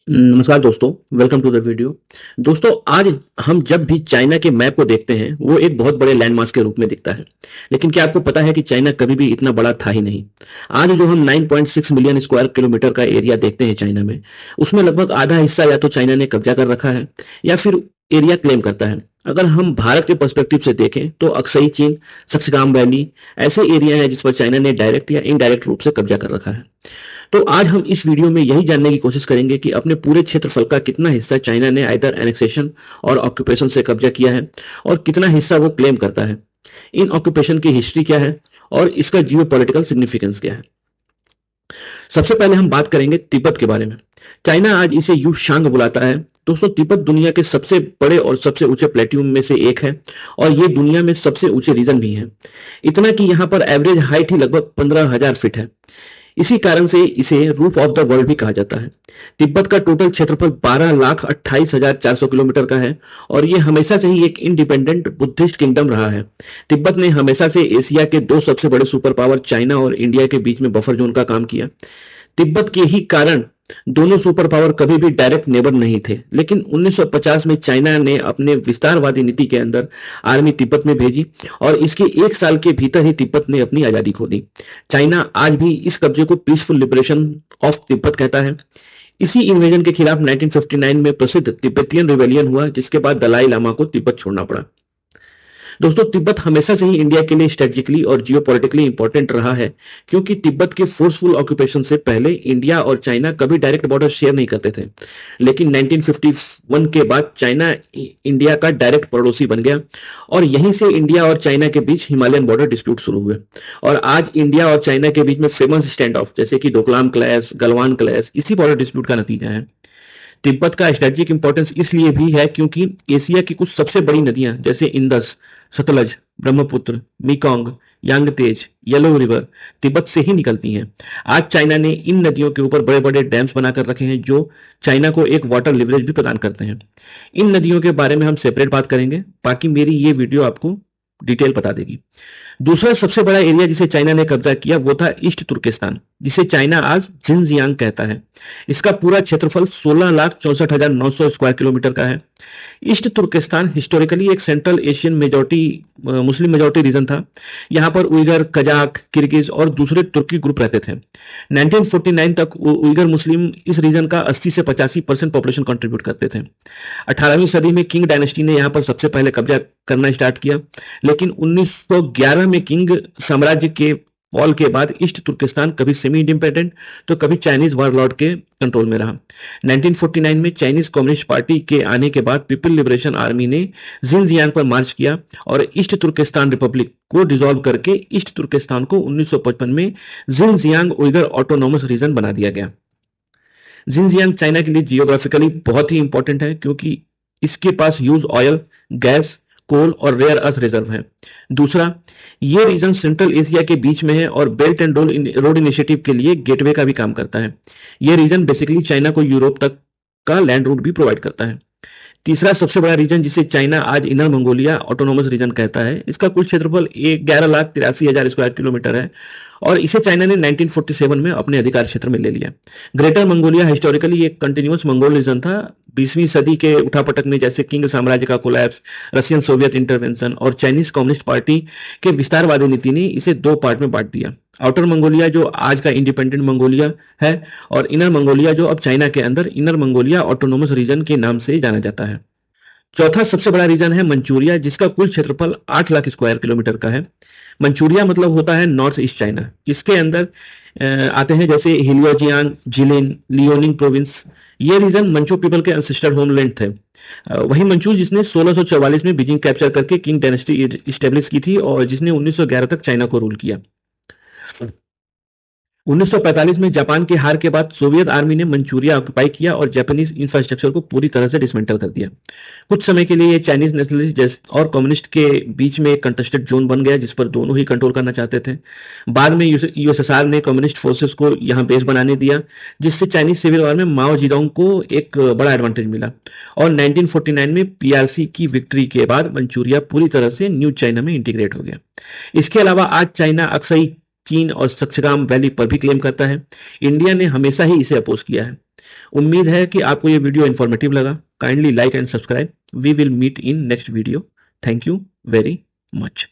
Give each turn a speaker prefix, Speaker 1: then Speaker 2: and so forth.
Speaker 1: नमस्कार दोस्तों, welcome to the video. दोस्तों, आज हम जब भी चाइना के मैप को देखते हैं, वो एक बहुत बड़े लैंडमास के रूप में दिखता है। लेकिन क्या आपको पता है कि चाइना कभी भी इतना बड़ा था ही नहीं। आज जो हम 9.6 मिलियन स्क्वायर किलोमीटर का एरिया देखते हैं चाइना में, उसमें लगभग आधा हिस्सा या तो चाइना ने कब्जा कर रखा है या फिर एरिया क्लेम करता है। अगर हम भारत के पर्सपेक्टिव से देखें तो अक्सई चीन, सक्सगाम वैली ऐसे एरिया हैं जिस पर चाइना ने डायरेक्ट या इनडायरेक्ट रूप से कब्जा कर रखा है। तो आज हम इस वीडियो में यही जानने की कोशिश करेंगे कि अपने पूरे क्षेत्रफल का कितना हिस्सा चाइना ने आइदर एनेक्सेशन और ऑक्यूपेशन से कब्जा किया है और कितना हिस्सा वो क्लेम करता है। इन ऑक्यूपेशन की हिस्ट्री क्या है और इसका जियो पॉलिटिकल सिग्निफिकेंस क्या है। सबसे पहले हम बात करेंगे तिब्बत के बारे में। चाइना आज इसे यू शांग बुलाता है। दोस्तों, तिब्बत दुनिया के सबसे बड़े और सबसे ऊंचे प्लेट्यूम में से एक है और ये दुनिया में सबसे ऊंचे रीजन भी है। इतना कि यहाँ पर एवरेज हाइट ही लगभग 15,000 फीट है। इसी कारण से इसे रूफ ऑफ द वर्ल्ड भी कहा जाता है। तिब्बत का टोटल क्षेत्रफल 12,28,400 किलोमीटर का है और यह हमेशा से ही एक इंडिपेंडेंट बुद्धिस्ट किंगडम रहा है। तिब्बत ने हमेशा से एशिया के दो सबसे बड़े सुपर पावर चाइना और इंडिया के बीच में बफर जोन का काम किया। तिब्बत के ही कारण दोनों सुपर पावर कभी भी डायरेक्ट नेबर नहीं थे, लेकिन 1950 में चाइना ने अपने विस्तारवादी नीति के अंदर आर्मी तिब्बत में भेजी और इसके एक साल के भीतर ही तिब्बत ने अपनी आजादी खो दी। चाइना आज भी इस कब्जे को पीसफुल लिबरेशन ऑफ तिब्बत कहता है। इसी इन्वेजन के खिलाफ 1959 में प्रसिद्ध तिब्बतियन रिवेलियन हुआ, जिसके बाद दलाई लामा को तिब्बत छोड़ना पड़ा। दोस्तों, तिब्बत हमेशा से ही इंडिया के लिए स्ट्रेटेजिकली और जियोपॉलिटिकली इंपॉर्टेंट रहा है, क्योंकि तिब्बत के फोर्सफुल ऑक्यूपेशन से पहले इंडिया और चाइना कभी डायरेक्ट बॉर्डर शेयर नहीं करते थे। लेकिन 1951 के बाद चाइना इंडिया का डायरेक्ट पड़ोसी बन गया और यहीं से इंडिया और चाइना के बीच हिमालयन बॉर्डर डिस्प्यूट शुरू हुए। और आज इंडिया और चाइना के बीच में फेमस स्टैंड ऑफ जैसे कि डोकलाम क्लैश, गलवान क्लैश इसी बॉर्डर डिस्प्यूट का नतीजा है। तिब्बत का स्ट्रेटेजिक इंपॉर्टेंस इसलिए भी है क्योंकि एशिया की कुछ सबसे बड़ी नदियां जैसे Indus, Sutlej, Brahmaputra, Mekong, Yangtze, Yellow River Tibet से ही निकलती हैं। आज चाइना ने इन नदियों के ऊपर बड़े बड़े डैम्स बनाकर रखे हैं जो चाइना को एक वाटर लिवरेज भी प्रदान करते हैं। इन नदियों के बारे में हम सेपरेट बात करेंगे, बाकी मेरी ये वीडियो आपको डिटेल बता देगी। दूसरा सबसे बड़ा एरिया जिसे चाइना ने कब्जा किया वो था ईस्ट तुर्किस्तान, जिसे चाइना आज जिनजियांग कहता है। इसका पूरा क्षेत्रफल 16,64,900 स्क्वायर किलोमीटर का है। ईस्ट तुर्किस्तान हिस्टोरिकली एक central Asian majority Muslim majority region था। यहाँ पर उइगर, कजाक, किर्गिज और दूसरे तुर्की ग्रुप रहते थे। 1949 तक उइगर मुस्लिम इस रीजन का 80 से 85% पॉपुलेशन कंट्रीब्यूट करते थे। 18वीं सदी में किंग डायनेस्टी ने यहाँ पर सबसे पहले कब्जा करना स्टार्ट किया, लेकिन 1911 में किंग साम्राज्य के फॉल के बाद ईस्ट तुर्किस्तान कभी सेमी इंडिपेंडेंट तो कभी चाइनीज वारलॉर्ड के कंट्रोल में रहा। 1949 में चाइनीज कम्युनिस्ट पार्टी के आने के बाद पीपल लिबरेशन आर्मी ने जिनजियांग पर मार्च किया और ईस्ट तुर्किस्तान रिपब्लिक को डिसॉल्व करके ईस्ट तुर्किस्तान को 1955 में जिनजियांग उइगर ऑटोनोमस रीजन बना दिया गया। जिनजियांग चाइना के लिए जियोग्राफिकली बहुत ही इंपॉर्टेंट है क्योंकि इसके पास यूज ऑयल, गैस, कोल और रेयर अर्थ रिजर्व है। दूसरा, ये रीजन सेंट्रल एशिया के बीच में है और बेल्ट एंड रोड इनिशिएटिव के लिए गेटवे का भी काम करता है। ये रीजन बेसिकली चाइना को यूरोप तक का लैंड रूट भी प्रोवाइड करता है। तीसरा सबसे बड़ा रीजन जिसे चाइना आज इनर मंगोलिया ऑटोनोमस रीजन कहता है, इसका कुल क्षेत्रफल 11,83,000 स्क्वायर किलोमीटर है और इसे चाइना ने 1947 में अपने अधिकार क्षेत्र में ले लिया। ग्रेटर मंगोलिया हिस्टोरिकली एक कंटिन्यूअस मंगोल रीजन था। 20वीं सदी के उठापटक में जैसे किंग साम्राज्य का कोलैप्स, रशियन सोवियत इंटरवेंशन और चाइनीज कम्युनिस्ट पार्टी के विस्तारवादी नीति ने इसे दो पार्ट में बांट दिया। आउटर मंगोलिया जो आज का इंडिपेंडेंट मंगोलिया है और इनर मंगोलिया जो अब चाइना के अंदर इनर मंगोलिया ऑटोनोमस रीजन के नाम से जाना जाता है। चौथा सबसे बड़ा रीजन है मंचूरिया, जिसका कुल क्षेत्रफल 8 लाख स्क्वायर किलोमीटर का है। मंचूरिया मतलब होता है नॉर्थ ईस्ट चाइना। इसके अंदर आते हैं जैसे हिलियोजियांग, जिलिन, लियोनिंग प्रोविंस। ये रीजन मंचू पीपल के एंसेस्टर होमलैंड थे। वही मंचू जिसने 1644 में बीजिंग कैप्चर करके किंग डायनेस्टी इस्टेब्लिश की थी और जिसने 1911 तक चाइना को रूल किया। 1945 में जापान के हार के बाद सोवियत आर्मी ने मंचूरिया ऑक्युपाई किया और जापानीज इंफ्रास्ट्रक्चर को पूरी तरह से डिसमेंटल कर दिया। कुछ समय के लिए ये चाइनीज नेशनलिस्ट और कम्युनिस्ट के बीच में एक कंटेस्टेड जोन बन गया जिस पर दोनों ही कंट्रोल करना चाहते थे। बाद में यूएसएसआर ने कम्युनिस्ट फोर्सेस को यहाँ बेस बनाने दिया, जिससे चाइनीज सिविल वॉर में माओ जिडोंग को एक बड़ा एडवांटेज मिला और 1949 में पीआरसी की विक्ट्री के बाद मंचूरिया पूरी तरह से न्यू चाइना में इंटीग्रेट हो गया। इसके अलावा आज चाइना अक्सई चीन और सक्सगाम वैली पर भी क्लेम करता है। इंडिया ने हमेशा ही इसे अपोज किया है। उम्मीद है कि आपको ये वीडियो इन्फॉर्मेटिव लगा। Kindly like and subscribe. We will meet in next video. Thank you very much.